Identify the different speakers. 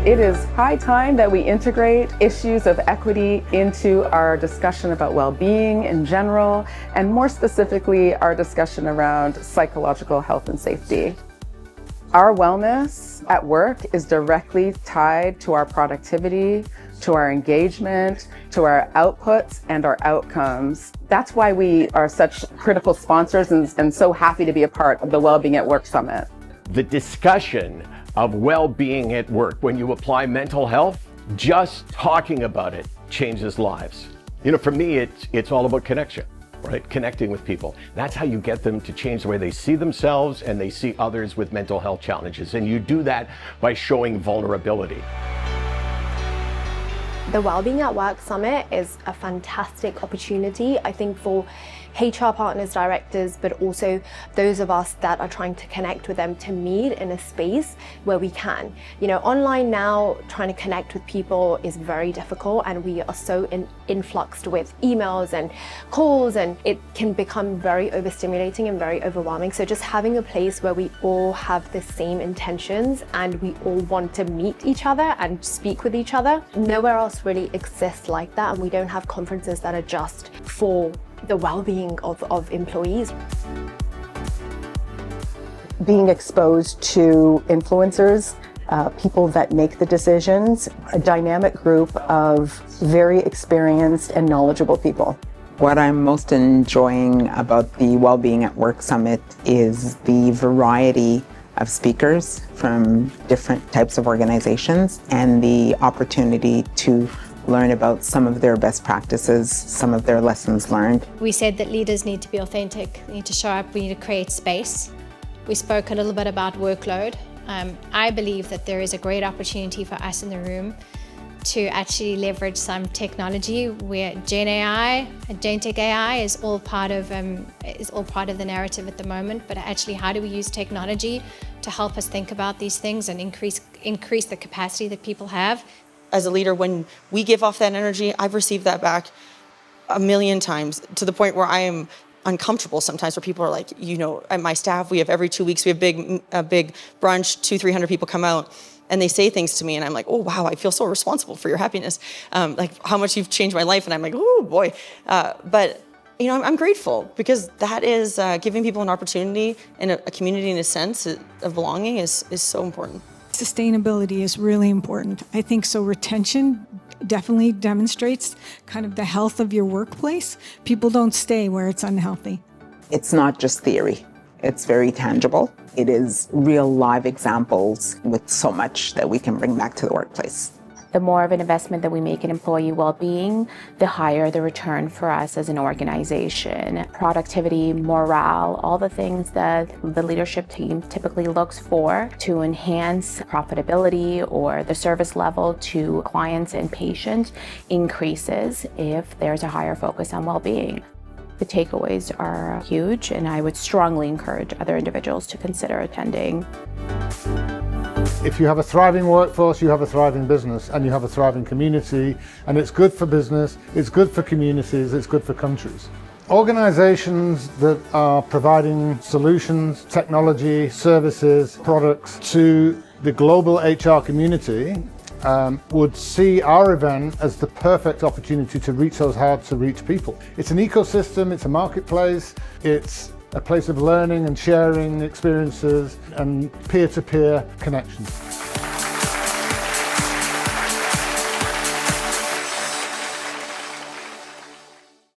Speaker 1: It is high time that we integrate issues of equity into our discussion about well-being in general, and more specifically, our discussion around psychological health and safety. Our wellness at work is directly tied to our productivity, to our engagement, to our outputs and our outcomes. That's why we are such critical sponsors and so happy to be a part of the Wellbeing at Work Summit.
Speaker 2: The discussion of well-being at work, when you apply mental health, just talking about it changes lives. You know, for me, it's all about connection, right? Connecting with people. That's how you get them to change the way they see themselves and they see others with mental health challenges. And you do that by showing vulnerability.
Speaker 3: The Wellbeing at Work Summit is a fantastic opportunity, I think, for HR partners, directors, but also those of us that are trying to connect with them to meet in a space where we can. You know, online now, trying to connect with people is very difficult, and we are so influxed with emails and calls, and it can become very overstimulating and very overwhelming. So just having a place where we all have the same intentions and we all want to meet each other and speak with each other, nowhere else really exists like that, and we don't have conferences that are just for the well-being of employees.
Speaker 1: Being exposed to influencers, people that make the decisions, a dynamic group of very experienced and knowledgeable people.
Speaker 4: What I'm most enjoying about the Wellbeing at Work Summit is the variety of speakers from different types of organizations and the opportunity to learn about some of their best practices, some of their lessons learned.
Speaker 5: We said that leaders need to be authentic, they need to show up, we need to create space. We spoke a little bit about workload. I believe that there is a great opportunity for us in the room to actually leverage some technology where Gen AI, agentic AI is all part of the narrative at the moment, but actually how do we use technology to help us think about these things and increase the capacity that people have.
Speaker 6: As a leader, when we give off that energy, I've received that back a million times, to the point where I am uncomfortable sometimes, where people are like, you know, at my staff, we have every 2 weeks, we have a big brunch, 200-300 people come out, and they say things to me, and I'm like, oh wow, I feel so responsible for your happiness, like how much you've changed my life, and I'm like, oh boy. But you know, I'm grateful, because that is giving people an opportunity and a community in a sense of belonging is so important.
Speaker 7: Sustainability is really important. I think so. Retention definitely demonstrates kind of the health of your workplace. People don't stay where it's unhealthy.
Speaker 4: It's not just theory. It's very tangible. It is real live examples with so much that we can bring back to the workplace.
Speaker 8: The more of an investment that we make in employee well-being, the higher the return for us as an organization. Productivity, morale, all the things that the leadership team typically looks for to enhance profitability or the service level to clients and patients increases if there's a higher focus on well-being. The takeaways are huge, and I would strongly encourage other individuals to consider attending.
Speaker 9: If you have a thriving workforce, you have a thriving business, and you have a thriving community, and it's good for business, it's good for communities, it's good for countries. Organizations that are providing solutions, technology, services, products to the global HR community would see our event as the perfect opportunity to reach those hard to reach people. It's an ecosystem, it's a marketplace, it's a place of learning and sharing experiences and peer-to-peer connections.